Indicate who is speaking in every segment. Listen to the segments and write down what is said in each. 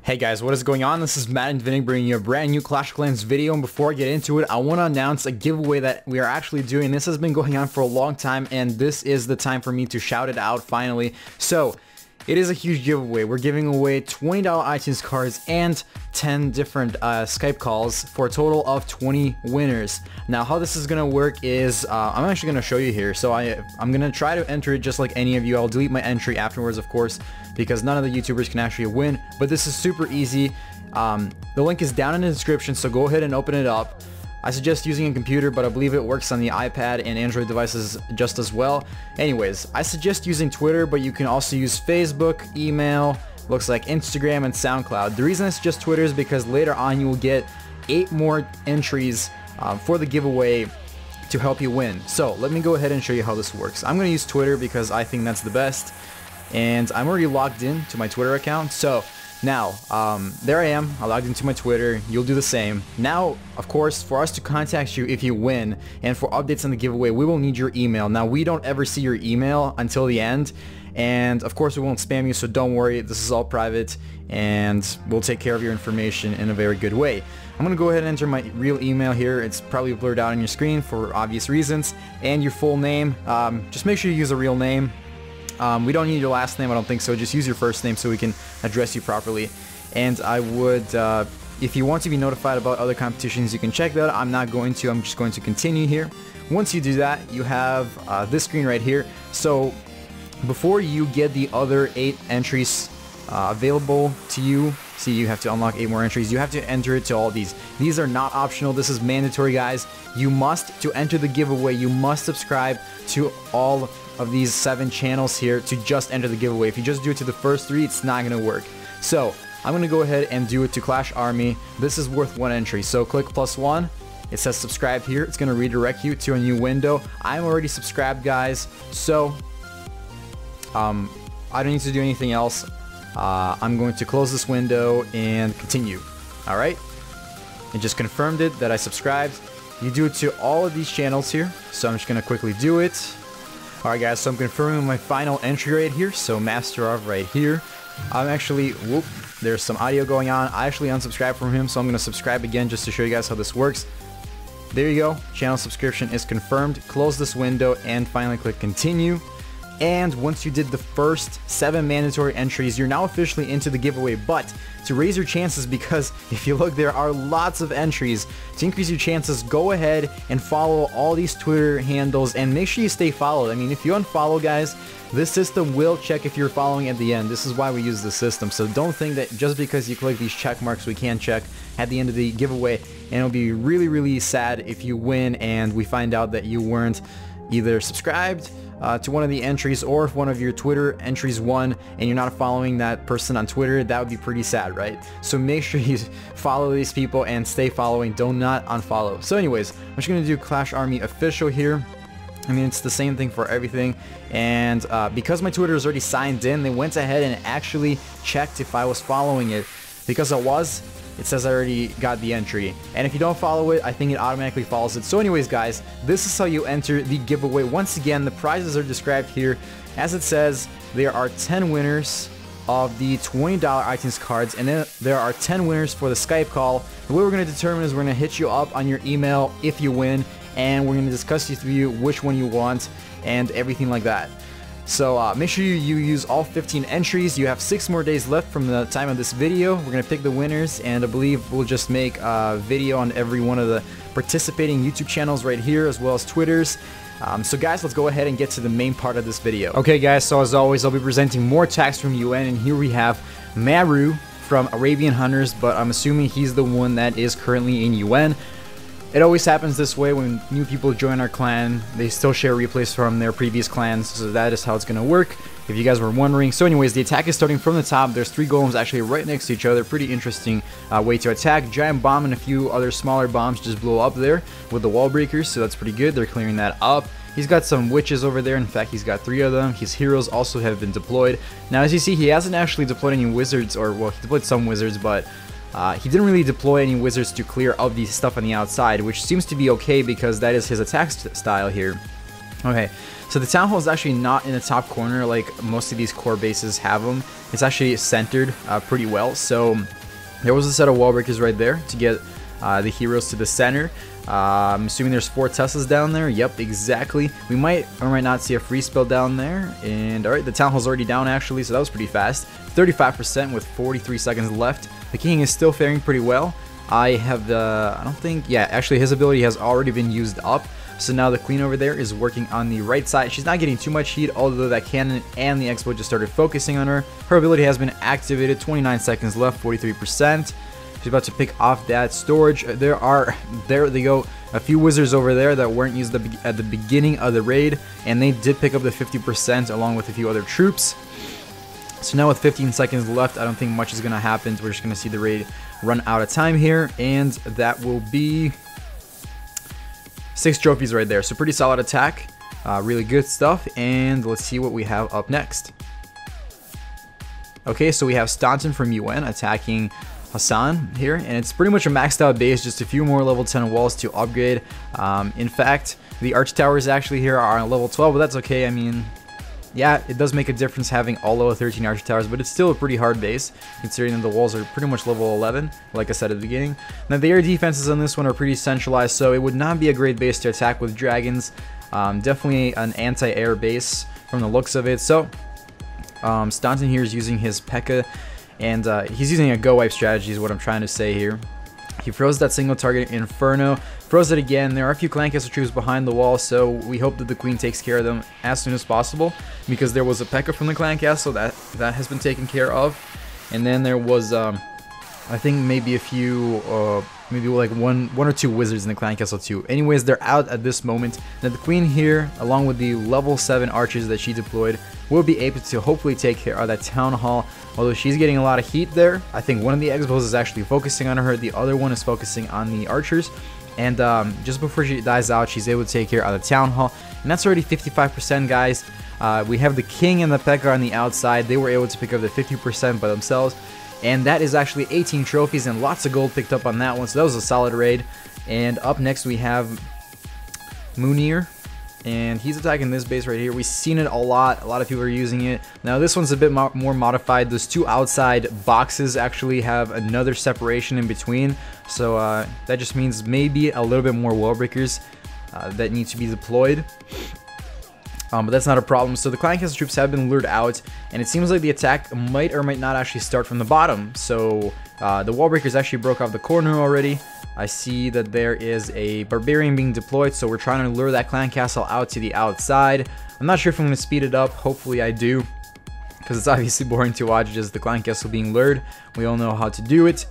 Speaker 1: Hey guys, what is going on? This is MaddenDvinik bringing you a brand new Clash of Clans video, and before I get into it, I want to announce a giveaway that we are actually doing. This has been going on for a long time, and this is the time for me to shout it out finally. So, it is a huge giveaway. We're giving away $20 iTunes cards and 10 different Skype calls for a total of 20 winners. Now, how this is going to work is, I'm actually going to show you here. So I'm going to try to enter it just like any of you. I'll delete my entry afterwards, of course, because none of the YouTubers can actually win. But this is super easy. The link is down in the description, so go ahead and open it up. I suggest using a computer, but I believe it works on the iPad and Android devices just as well. Anyways, I suggest using Twitter, but you can also use Facebook, email, looks like Instagram, and SoundCloud. The reason I suggest Twitter is because later on you will get 8 more entries for the giveaway to help you win. So let me go ahead and show you how this works. I'm going to use Twitter because I think that's the best, and I'm already logged in to my Twitter account. So now, there I am. I logged into my Twitter. You'll do the same. Now, of course, for us to contact you if you win and for updates on the giveaway, we will need your email. Now, we don't ever see your email until the end, and of course, we won't spam you, so don't worry. This is all private, and we'll take care of your information in a very good way. I'm going to go ahead and enter my real email here. It's probably blurred out on your screen for obvious reasons, and your full name. Just make sure you use a real name. We don't need your last name, I don't think so. Just use your first name so we can address you properly. And I would, if you want to be notified about other competitions, you can check that. I'm not going to. I'm just going to continue here. Once you do that, you have this screen right here. So before you get the other 8 entries available to you, see, you have to unlock 8 more entries. You have to enter it to all these. These are not optional. This is mandatory, guys. You must, to enter the giveaway, you must subscribe to all of these 7 channels here to just enter the giveaway. If you just do it to the first 3, it's not going to work. So I'm going to go ahead and do it to Clash Army. This is worth 1 entry. So click +1. It says subscribe here. It's going to redirect you to a new window. I'm already subscribed, guys. So I don't need to do anything else. I'm going to close this window and continue. Alright? It just confirmed it that I subscribed. You do it to all of these channels here. So I'm just going to quickly do it. Alright guys, so I'm confirming my final entry right here, so master of right here. I'm actually, whoop, there's some audio going on. I actually unsubscribed from him, so I'm going to subscribe again just to show you guys how this works. There you go, channel subscription is confirmed. Close this window and finally click continue. And once you did the first 7 mandatory entries, you're now officially into the giveaway. But to raise your chances, because if you look, there are lots of entries, to increase your chances, go ahead and follow all these Twitter handles and make sure you stay followed. I mean, if you unfollow, guys, this system will check if you're following at the end. This is why we use this system. So don't think that just because you click these check marks, we can check at the end of the giveaway. And it'll be really, really sad if you win and we find out that you weren't either subscribed to one of the entries, or if one of your Twitter entries won and you're not following that person on Twitter. That would be pretty sad, right? So make sure you follow these people and stay following. Do not unfollow. So anyways, I'm just going to do Clash Army official here. I mean, it's the same thing for everything. And because my Twitter is already signed in, they went ahead and actually checked if I was following it. Because I was, it says I already got the entry. And if you don't follow it, I think it automatically follows it. So anyways, guys, this is how you enter the giveaway. Once again, the prizes are described here. As it says, there are 10 winners of the $20 iTunes cards, and then there are 10 winners for the Skype call. The way we're going to determine is we're going to hit you up on your email if you win, and we're going to discuss with you which one you want and everything like that. So make sure you use all 15 entries. You have 6 more days left from the time of this video. We're going to pick the winners, and I believe we'll just make a video on every one of the participating YouTube channels right here, as well as Twitter's. So guys, let's go ahead and get to the main part of this video. Okay guys, so as always, I'll be presenting more tags from UN, and here we have Maru from Arabian Hunters, but I'm assuming he's the one that is currently in UN. It always happens this way when new people join our clan. They still share replays from their previous clans, so that is how it's going to work, if you guys were wondering. So anyways, the attack is starting from the top. There's 3 golems actually right next to each other. Pretty interesting way to attack. Giant bomb and a few other smaller bombs just blow up there with the wall breakers, so that's pretty good. They're clearing that up. He's got some witches over there. In fact, he's got 3 of them. His heroes also have been deployed. Now, as you see, he hasn't actually deployed any wizards, or, well, he deployed some wizards, but he didn't really deploy any wizards to clear up the stuff on the outside, which seems to be okay because that is his attack style here. Okay, so the Town Hall is actually not in the top corner like most of these core bases have them. It's actually centered pretty well. So there was a set of wall breakers right there to get the heroes to the center. I'm assuming there's 4 Teslas down there. Yep, exactly. We might or might not see a free spell down there. And alright, the Town Hall's already down actually, so that was pretty fast. 35% with 43 seconds left. The King is still faring pretty well. I have the, I don't think, yeah, actually his ability has already been used up. So now the Queen over there is working on the right side. She's not getting too much heat, although that cannon and the Expo just started focusing on her. Her ability has been activated. 29 seconds left, 43%. She's about to pick off that storage. There they go, a few wizards over there that weren't used at the beginning of the raid, and they did pick up the 50% along with a few other troops. So now with 15 seconds left, I don't think much is going to happen. We're just going to see the raid run out of time here, and that will be 6 trophies right there. So pretty solid attack, really good stuff, and let's see what we have up next. Okay, so we have Staunton from UN attacking Hassan here, and it's pretty much a maxed out base, just a few more level 10 walls to upgrade. In fact, the arch towers actually here are on level 12, but that's okay. I mean, yeah, it does make a difference having all level 13 arch towers, but it's still a pretty hard base considering that the walls are pretty much level 11, like I said at the beginning. Now the air defenses on this one are pretty centralized, so it would not be a great base to attack with dragons. Definitely an anti-air base from the looks of it. So Staunton here is using his P.E.K.K.A. and he's using a go wipe strategy is what I'm trying to say here. He froze that single target Inferno, froze it again. There are a few clan castle troops behind the wall, so we hope that the Queen takes care of them as soon as possible, because there was a P.E.K.K.A. from the clan castle that has been taken care of. And then there was I think maybe a few maybe like one or two wizards in the clan castle too. Anyways, they're out at this moment. Now the Queen here, along with the level 7 archers that she deployed, will be able to hopefully take care of that Town Hall. Although she's getting a lot of heat there. I think one of the Expos is actually focusing on her, the other one is focusing on the archers. And just before she dies out, she's able to take care of the Town Hall, and that's already 55%, guys. We have the King and the P.E.K.K.A. on the outside. They were able to pick up the 50% by themselves, and that is actually 18 trophies and lots of gold picked up on that one, so that was a solid raid. And up next we have Munir, and he's attacking this base right here. We've seen it a lot of people are using it. Now this one's a bit more modified. Those 2 outside boxes actually have another separation in between, so that just means maybe a little bit more wall breakers that need to be deployed. But that's not a problem. So the clan castle troops have been lured out, and it seems like the attack might or might not actually start from the bottom. So the wall breakers actually broke off the corner already. I see that there is a Barbarian being deployed, so we're trying to lure that clan castle out to the outside. I'm not sure if I'm going to speed it up. Hopefully I do, because it's obviously boring to watch just the clan castle being lured. We all know how to do it.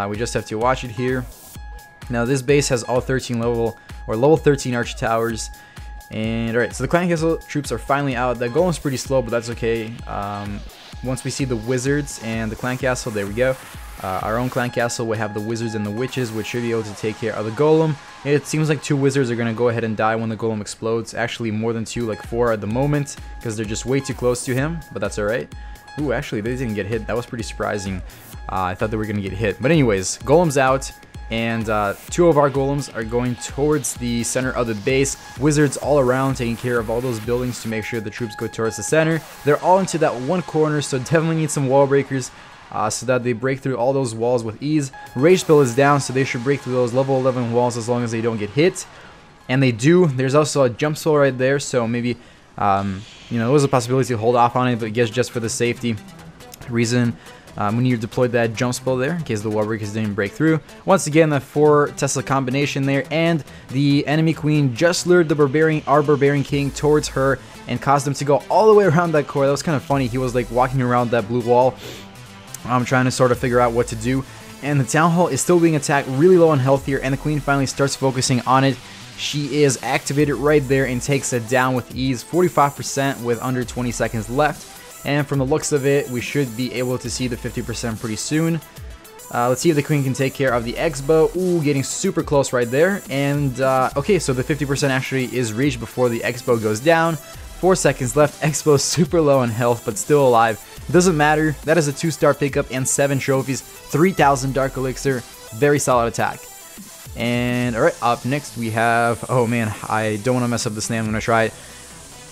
Speaker 1: We just have to watch it here. Now this base has all 13 level 13 arch towers. And alright, so the clan castle troops are finally out. The Golem's pretty slow, but that's okay. Once we see the wizards and the clan castle, there we go. Our own clan castle will have the wizards and the witches, which should be able to take care of the golem. It seems like 2 wizards are going to go ahead and die when the golem explodes. Actually more than 2, like 4 at the moment, because they're just way too close to him, but that's alright. Ooh, actually they didn't get hit. That was pretty surprising. I thought they were going to get hit. But anyways, golem's out. And 2 of our golems are going towards the center of the base. Wizards all around taking care of all those buildings to make sure the troops go towards the center. They're all into that one corner, so definitely need some wall breakers so that they break through all those walls with ease. Rage spell is down, so they should break through those level 11 walls as long as they don't get hit. And they do. There's also a jump spell right there, so maybe you know, there was a possibility to hold off on it, but I guess just for the safety reason, Munir deployed that jump spell there in case the wall breakers didn't break through. Once again, the 4 Tesla combination there, and the enemy queen just lured the our Barbarian King towards her and caused him to go all the way around that core. That was kind of funny. He was like walking around that blue wall. I'm trying to sort of figure out what to do. And the Town Hall is still being attacked, really low on health here, and the Queen finally starts focusing on it. She is activated right there and takes it down with ease, 45% with under 20 seconds left. And from the looks of it, we should be able to see the 50% pretty soon. Let's see if the Queen can take care of the Expo. Ooh, getting super close right there. And okay, so the 50% actually is reached before the Expo goes down. 4 seconds left. Expo super low on health, but still alive. Doesn't matter. That is a 2-star pickup and 7 trophies, 3,000 Dark Elixir. Very solid attack. And alright, up next we have, oh man, I don't want to mess up this name, I'm going to try it.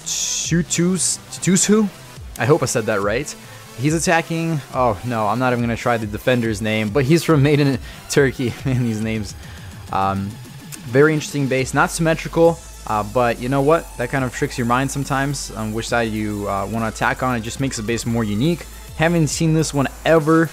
Speaker 1: Tutusu? I hope I said that right. He's attacking, oh no, I'm not even going to try the defender's name, but he's from Made in Turkey. Man, these names. Very interesting base, not symmetrical, but you know what, that kind of tricks your mind sometimes on which side you want to attack on. It just makes the base more unique. Haven't seen this one ever.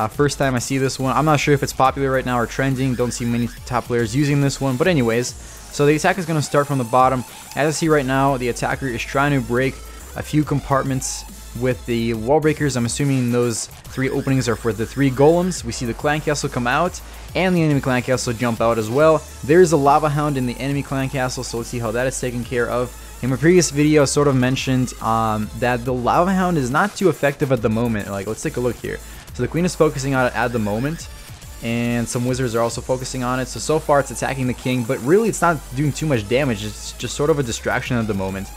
Speaker 1: First time I see this one. I'm not sure if it's popular right now or trending. Don't see many top players using this one. But anyways, so the attack is going to start from the bottom. As I see right now, the attacker is trying to break a few compartments with the wall breakers. I'm assuming those 3 openings are for the 3 golems. We see the clan castle come out and the enemy clan castle jump out as well. There's a lava hound in the enemy clan castle, so let's see how that is taken care of. In my previous video, I sort of mentioned that the lava hound is not too effective at the moment. Like, let's take a look here. So the queen is focusing on it at the moment, and some wizards are also focusing on it. So far it's attacking the king, but really it's not doing too much damage. It's just sort of a distraction at the moment.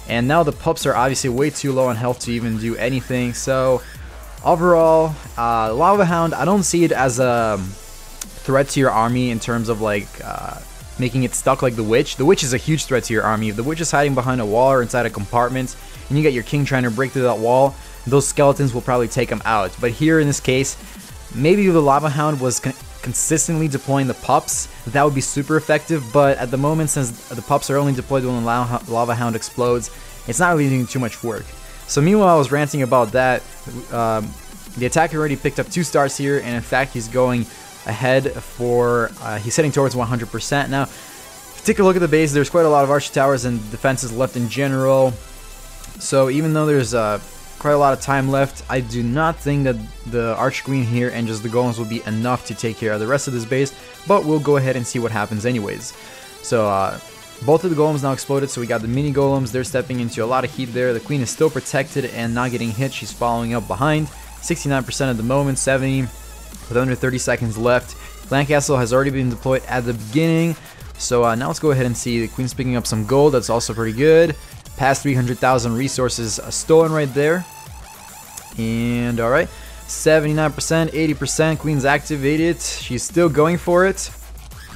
Speaker 1: And now the pups are obviously way too low on health to even do anything. So overall, lava hound, I don't see it as a threat to your army in terms of like making it stuck like the witch. The witch is a huge threat to your army. If the witch is hiding behind a wall or inside a compartment, and you get your king trying to break through that wall, those skeletons will probably take him out. But here in this case, maybe if the lava hound was consistently deploying the pups, that would be super effective. But at the moment, since the pups are only deployed when the lava hound explodes, it's not really doing too much work. So meanwhile, I was ranting about that. The attacker already picked up 2 stars here, and in fact he's going ahead for he's heading towards 100%. Now if you take a look at the base, there's quite a lot of archer towers and defenses left in general. So even though there's quite a lot of time left, I do not think that the arch queen here and just the golems will be enough to take care of the rest of this base, but we'll go ahead and see what happens anyways. So both of the golems now exploded, so we got the mini golems. They're stepping into a lot of heat there. The queen is still protected and not getting hit. She's following up behind, 69% at the moment, 70 with under 30 seconds left. Clan castle has already been deployed at the beginning, so now let's go ahead and see. The queen's picking up some gold. That's also pretty good. Past 300,000 resources stolen right there. And alright, 79%, 80%, queen's activated. She's still going for it.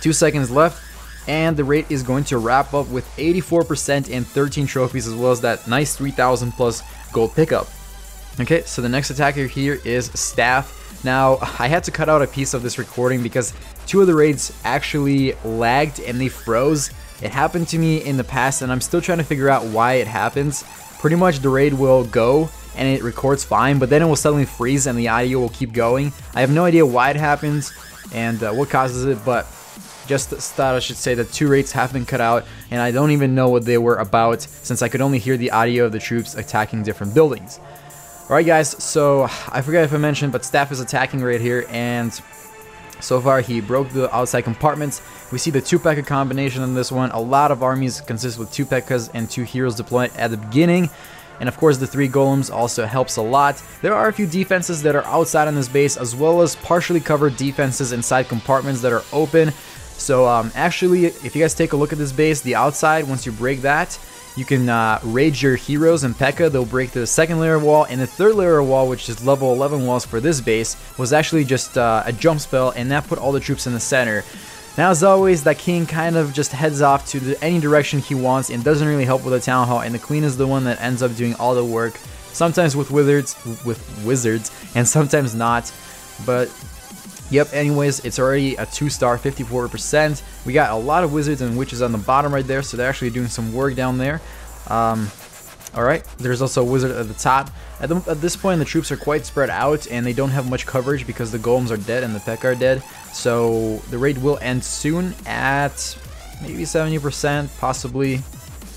Speaker 1: 2 seconds left, and the raid is going to wrap up with 84% and 13 trophies, as well as that nice 3,000 plus gold pickup. Okay, so the next attacker here is Staff. Now, I had to cut out a piece of this recording because 2 of the raids actually lagged and they froze. It happened to me in the past, and I'm still trying to figure out why it happens. Pretty much the raid will go and it records fine, but then it will suddenly freeze and the audio will keep going. I have no idea why it happens and what causes it, but just thought I should say that 2 raids have been cut out, and I don't even know what they were about since I could only hear the audio of the troops attacking different buildings. Alright guys, so I forgot if I mentioned, but Staff is attacking right here, and so far he broke the outside compartments. We see the 2 P.E.K.K.A combination in this one. A lot of armies consist with 2 P.E.K.K.As and 2 heroes deployed at the beginning. And of course the 3 golems also helps a lot. There are a few defenses that are outside on this base, as well as partially covered defenses inside compartments that are open. So actually, if you guys take a look at this base, the outside, once you break that, you can raid your heroes and P.E.K.K.A. They'll break the 2nd layer wall, and the 3rd layer wall, which is level 11 walls for this base, was actually just a jump spell, and that put all the troops in the center. Now, as always, that king kind of just heads off to any direction he wants and doesn't really help with the town hall, and the queen is the one that ends up doing all the work, sometimes with wizards, and sometimes not. But yep, anyways, it's already a 2-star, 54%. We got a lot of wizards and witches on the bottom right there, so they're actually doing some work down there. Alright, there's also a wizard at the top. At this point, the troops are quite spread out, and they don't have much coverage because the golems are dead and the P.E.K.K.A are dead. So the raid will end soon at maybe 70%, possibly.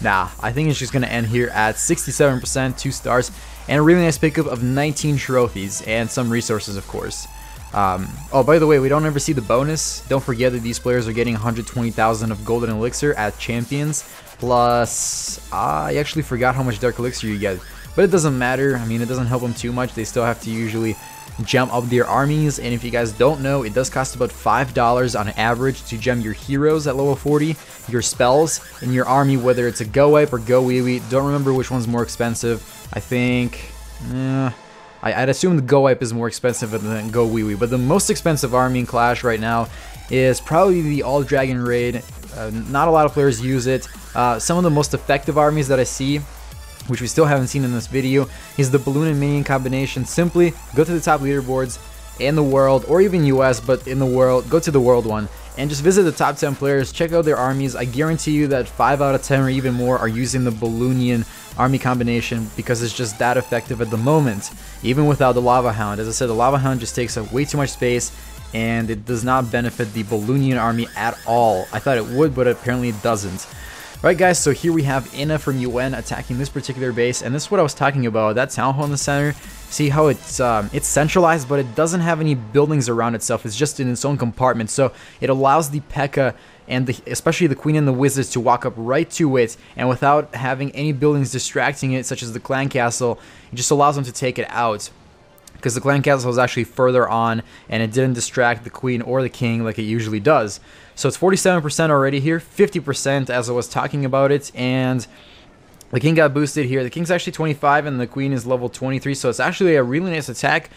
Speaker 1: Nah, I think it's just going to end here at 67%, 2 stars, and a really nice pickup of 19 trophies and some resources, of course. Oh, by the way, we don't ever see the bonus. Don't forget that these players are getting 120,000 of golden elixir at champions. Plus, I actually forgot how much dark elixir you get. But it doesn't matter. I mean, it doesn't help them too much. They still have to usually gem up their armies. And if you guys don't know, it does cost about $5 on average to gem your heroes at level 40, your spells, and your army, whether it's a Go Wipe or Go Wee Wee. Don't remember which one's more expensive. I think... I'd assume the Go Wipe is more expensive than Go Wee Wee, but the most expensive army in Clash right now is probably the All Dragon raid. Not a lot of players use it. Some of the most effective armies that I see, which we still haven't seen in this video, is the balloon and minion combination. Simply go to the top leaderboards in the world, or even US, but in the world, go to the world one and just visit the top 10 players, check out their armies. I guarantee you that 5 out of 10 or even more are using the Balloonian army combination because it's just that effective at the moment, even without the Lava Hound. As I said, the Lava Hound just takes up way too much space and it does not benefit the Balloonian army at all. I thought it would, but apparently it doesn't. Right guys, so here we have Inna from UN attacking this particular base, and this is what I was talking about, that town hall in the center. See how it's centralized, but it doesn't have any buildings around itself. It's just in its own compartment, so it allows the P.E.K.K.A. and especially the Queen and the Wizards to walk up right to it, and without having any buildings distracting it, such as the Clan Castle, it just allows them to take it out. Because the Clan Castle is actually further on, and it didn't distract the Queen or the King like it usually does. So it's 47% already here, 50% as I was talking about it, and the King got boosted here. The King's actually 25 and the Queen is level 23, so it's actually a really nice attack.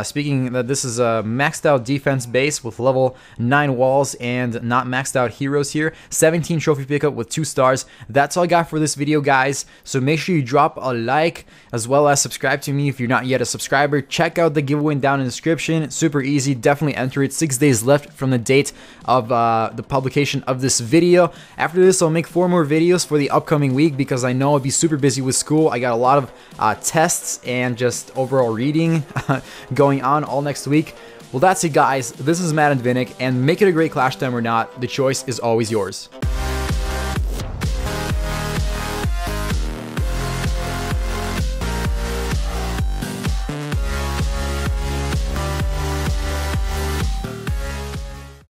Speaker 1: Speaking that this is a maxed out defense base with level 9 walls and not maxed out heroes here. 17 trophy pickup with 2 stars. That's all I got for this video, guys. So make sure you drop a like as well as subscribe to me if you're not yet a subscriber. Check out the giveaway down in the description. It's super easy. Definitely enter it. 6 days left from the date of the publication of this video. After this, I'll make 4 more videos for the upcoming week because I know I'll be super busy with school. I got a lot of tests and just overall reading going on all next week. Well, that's it, guys. This is MaddenDvinik, and make it a great clash time or not, the choice is always yours.